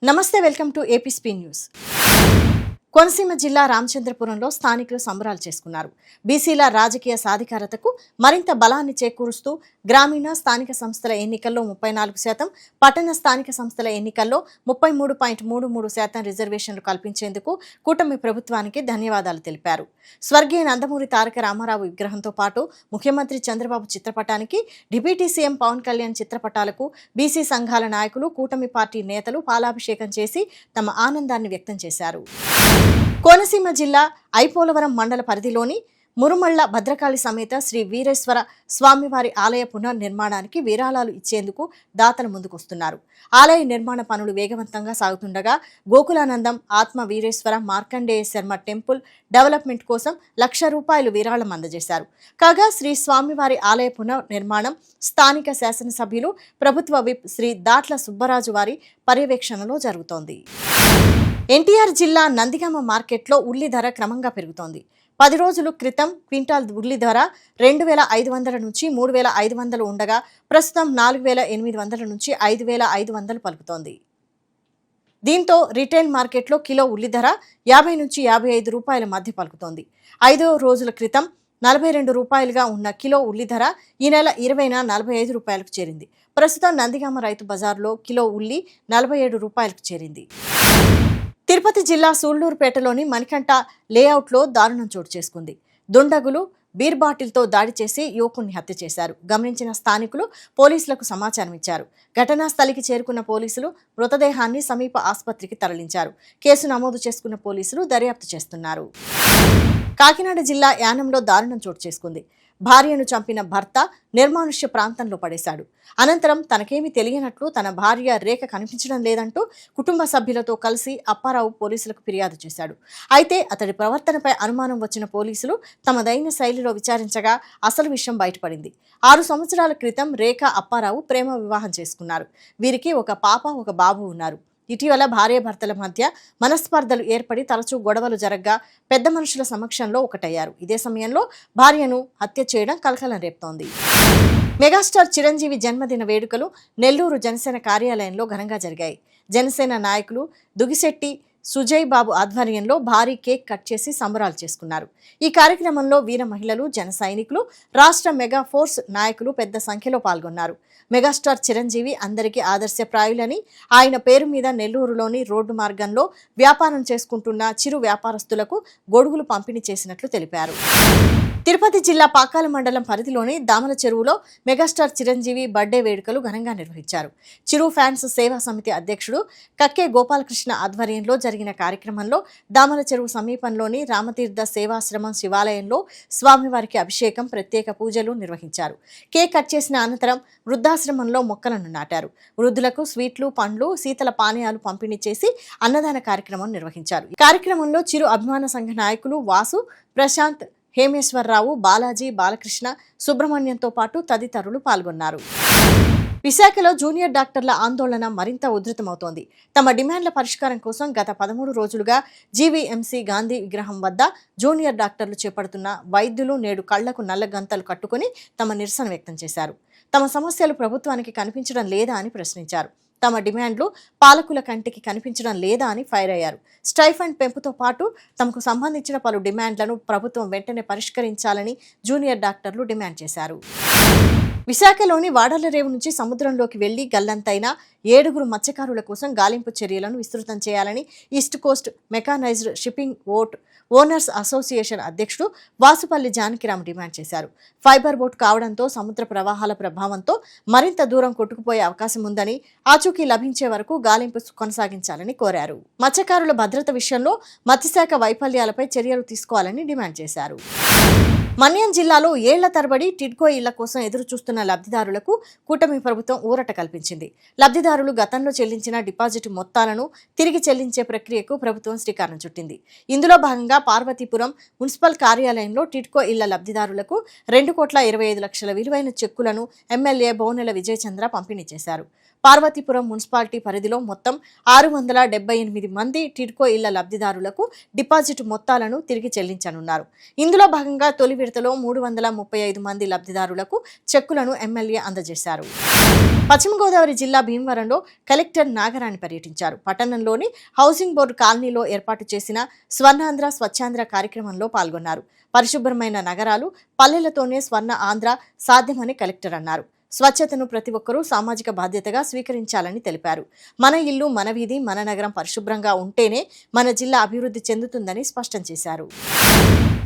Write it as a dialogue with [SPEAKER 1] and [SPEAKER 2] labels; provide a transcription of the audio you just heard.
[SPEAKER 1] నమస్తే, welcome to ఏపీస్పీ news. Konaseema జిల్లా రామచంద్రపురంలో స్థానికులు సంబరాలు చేసుకున్నారు. బీసీల రాజకీయ సాధికారతకు మరింత బలాన్ని చేకూరుస్తూ గ్రామీణ స్థానిక సంస్థల ఎన్నికల్లో 34%, పట్టణ స్థానిక సంస్థల ఎన్నికల్లో 33.33% రిజర్వేషన్లు కల్పించేందుకు కూటమి ప్రభుత్వానికి ధన్యవాదాలు తెలిపారు. స్వర్గీయ నందమూరి తారక రామారావు విగ్రహంతో పాటు ముఖ్యమంత్రి చంద్రబాబు చిత్రపటానికి, డిప్యూటీ సీఎం పవన్ కళ్యాణ్ చిత్రపటాలకు బీసీ సంఘాల నాయకులు, కూటమి పార్టీ నేతలు పాలాభిషేకం చేసి తమ ఆనందాన్ని వ్యక్తం చేశారు. కోనసీమ జిల్లా ఐపోలవరం మండల పరిధిలోని మురుమళ్ల భద్రకాళి సమేత శ్రీ వీరేశ్వర స్వామివారి ఆలయ పునర్నిర్మాణానికి విరాళాలు ఇచ్చేందుకు దాతలు ముందుకొస్తున్నారు. ఆలయ నిర్మాణ పనులు వేగవంతంగా సాగుతుండగా గోకులానందం ఆత్మ వీరేశ్వర మార్కండేయ శర్మ టెంపుల్ డెవలప్మెంట్ కోసం ₹1,00,000 విరాళం అందజేశారు. కాగా శ్రీ స్వామివారి ఆలయ పునర్నిర్మాణం స్థానిక శాసనసభ్యులు, ప్రభుత్వ విప్ శ్రీ దాట్ల సుబ్బరాజు వారి పర్యవేక్షణలో జరుగుతోంది. ఎన్టీఆర్ జిల్లా నందిగామ మార్కెట్లో ఉల్లి ధర క్రమంగా పెరుగుతోంది. 10 రోజుల క్రితం క్వింటాల్ ఉల్లి ధర 2,500 నుంచి 3,500 ఉండగా ప్రస్తుతం 4,800 నుంచి 5,500 పలుకుతోంది. దీంతో రిటైల్ మార్కెట్లో కిలో ఉల్లి ధర 50 నుంచి ₹55 మధ్య పలుకుతోంది. 5 రోజుల క్రితం ₹42గా ఉన్న కిలో ఉల్లి ధర ఈ నెల 20న ₹45కు చేరింది. ప్రస్తుతం నందిగామ రైతు బజార్లో కిలో ఉల్లి ₹47కు చేరింది. తిరుపతి జిల్లా సూళ్లూరుపేటలోని మణికంఠ లేఅవుట్లో దారుణం చోటు చేసుకుంది. దుండగులు బీర్ బాటిల్తో దాడి చేసి యువకుణ్ణి హత్య చేశారు. గమనించిన స్థానికులు పోలీసులకు సమాచారం ఇచ్చారు. ఘటనా స్థలికి చేరుకున్న పోలీసులు మృతదేహాన్ని సమీప ఆసుపత్రికి తరలించారు. కేసు నమోదు చేసుకున్న పోలీసులు దర్యాప్తు చేస్తున్నారు. కాకినాడ జిల్లా యానంలో దారుణం చోటు చేసుకుంది. భార్యను చంపిన భర్త నిర్మానుష్య ప్రాంతంలో పడేశాడు. అనంతరం తనకేమీ తెలియనట్లు తన భార్య రేఖ కనిపించడం లేదంటూ కుటుంబ సభ్యులతో కలిసి అప్పారావు పోలీసులకు ఫిర్యాదు చేశాడు. అయితే అతడి ప్రవర్తనపై అనుమానం వచ్చిన పోలీసులు తమదైన శైలిలో విచారించగా అసలు విషయం బయటపడింది. 6 సంవత్సరాల క్రితం రేఖ, అప్పారావు ప్రేమ వివాహం చేసుకున్నారు. వీరికి ఒక పాప, ఒక బాబు ఉన్నారు. ఇటీవల భార్యాభర్తల మధ్య మనస్పర్ధలు ఏర్పడి తరచూ గొడవలు జరగ్గా పెద్ద మనుషుల సమక్షంలో ఒకటయ్యారు. ఇదే సమయంలో భార్యను హత్య చేయడం కలకలం రేపుతోంది. మెగాస్టార్ చిరంజీవి జన్మదిన వేడుకలు నెల్లూరు జనసేన కార్యాలయంలో ఘనంగా జరిగాయి. జనసేన నాయకులు దుగిశెట్టి సుజయ్ బాబు ఆధ్వర్యంలో భారీ కేక్ కట్ చేసి సంబరాలు చేసుకున్నారు. ఈ కార్యక్రమంలో వీర మహిళలు, జన సైనికులు, రాష్ట్ర మెగా ఫోర్స్ నాయకులు పెద్ద సంఖ్యలో పాల్గొన్నారు. మెగాస్టార్ చిరంజీవి అందరికీ ఆదర్శప్రాయులని, ఆయన పేరు మీద నెల్లూరులోని రోడ్డు మార్గంలో వ్యాపారం చేసుకుంటున్న చిరు వ్యాపారస్తులకు గొడుగులు పంపిణీ చేసినట్లు తెలిపారు. తిరుపతి జిల్లా పాకాల మండలం పరిధిలోని దామల చెరువులో మెగాస్టార్ చిరంజీవి బర్త్డే వేడుకలు ఘనంగా నిర్వహించారు. చిరు ఫ్యాన్స్ సేవా సమితి అధ్యక్షుడు కక్కే గోపాలకృష్ణ ఆధ్వర్యంలో జరిగిన కార్యక్రమంలో దామల చెరువు సమీపంలోని రామతీర్థ సేవాశ్రమం శివాలయంలో స్వామివారికి అభిషేకం, ప్రత్యేక పూజలు నిర్వహించారు. కేక్ కట్ చేసిన అనంతరం వృద్ధాశ్రమంలో మొక్కలను నాటారు. వృద్ధులకు స్వీట్లు, పండ్లు, శీతల పానీయాలు పంపిణీ చేసి అన్నదాన కార్యక్రమం నిర్వహించారు. ఈ కార్యక్రమంలో చిరు అభిమాన సంఘ నాయకులు వాసు, ప్రశాంత్, హేమేశ్వరరావు, బాలాజీ, బాలకృష్ణ, సుబ్రహ్మణ్యంతో పాటు తదితరులు పాల్గొన్నారు. విశాఖలో జూనియర్ డాక్టర్ల ఆందోళన మరింత ఉధృతమవుతోంది. తమ డిమాండ్ల పరిష్కారం కోసం గత 13 రోజులుగా జీవీఎంసీ గాంధీ విగ్రహం వద్ద జూనియర్ డాక్టర్లు చేపడుతున్న వైద్యులు నేడు కళ్లకు నల్ల గంతలు కట్టుకుని తమ నిరసన వ్యక్తం చేశారు. తమ సమస్యలు ప్రభుత్వానికి కనిపించడం లేదా అని ప్రశ్నించారు. తమ డిమాండ్లు పాలకుల కంటికి కనిపించడం లేదా అని ఫైర్ అయ్యారు. స్టైఫండ్ పెంపుతో పాటు తమకు సంబంధించిన పలు డిమాండ్లను ప్రభుత్వం వెంటనే పరిష్కరించాలని జూనియర్ డాక్టర్లు డిమాండ్ చేశారు. విశాఖలోని వాడలరేవు నుంచి సముద్రంలోకి వెళ్లి గల్లంతైన 7 మత్స్యకారుల కోసం గాలింపు చర్యలను విస్తృతం చేయాలని east Coast mechanised shipping owners association అధ్యక్షుడు వాసుపల్లి జానకిరామ్ డిమాండ్ చేశారు. ఫైబర్ బోట్ కావడంతో సముద్ర ప్రవాహాల ప్రభావంతో మరింత దూరం కొట్టుకుపోయే అవకాశం ఉందని, ఆచూకీ లభించే వరకు గాలింపు కొనసాగించాలని కోరారు. మత్స్యకారుల భద్రత విషయంలో మత్స్యశాఖ వైఫల్యాలపై చర్యలు తీసుకోవాలని డిమాండ్ చేశారు. మన్యం జిల్లాలో ఏళ్ల తరబడి టిడ్కో ఇళ్ల కోసం ఎదురు చూస్తున్న లబ్ధిదారులకు కూటమి ప్రభుత్వం ఊరట కల్పించింది. లబ్ధిదారులు గతంలో చెల్లించిన డిపాజిట్ మొత్తాలను తిరిగి చెల్లించే ప్రక్రియకు ప్రభుత్వం శ్రీకారం చుట్టింది. ఇందులో భాగంగా పార్వతీపురం మున్సిపల్ కార్యాలయంలో టిడ్కో ఇళ్ల లబ్ధిదారులకు 2,25,00,000 విలువైన చెక్కులను ఎమ్మెల్యే బోనెల విజయచంద్ర పంపిణీ చేశారు. పార్వతీపురం మున్సిపాలిటీ పరిధిలో మొత్తం 678 మంది టిడ్కో ఇళ్ల లబ్ధిదారులకు డిపాజిట్ మొత్తాలను తిరిగి చెల్లించనున్నారు. ఇందులో భాగంగా తొలి విడతలో 335 మంది లబ్ధిదారులకు చెక్కులను ఎమ్మెల్యే అందజేశారు. పశ్చిమ గోదావరి జిల్లా భీమవరంలో కలెక్టర్ నాగరాణి పర్యటించారు. పట్టణంలోని హౌసింగ్ బోర్డు కాలనీలో ఏర్పాటు చేసిన స్వర్ణాంధ్ర స్వచ్ఛాంధ్ర కార్యక్రమంలో పాల్గొన్నారు. పరిశుభ్రమైన నగరాలు, పల్లెలతోనే స్వర్ణ ఆంధ్ర సాధ్యమని కలెక్టర్ అన్నారు. స్వచ్ఛతను ప్రతి ఒక్కరూ సామాజిక బాధ్యతగా స్వీకరించాలని తెలిపారు. మన ఇల్లు, మన వీధి, మన నగరం పరిశుభ్రంగా ఉంటేనే మన జిల్లా అభివృద్ధి చెందుతుందని స్పష్టం చేశారు.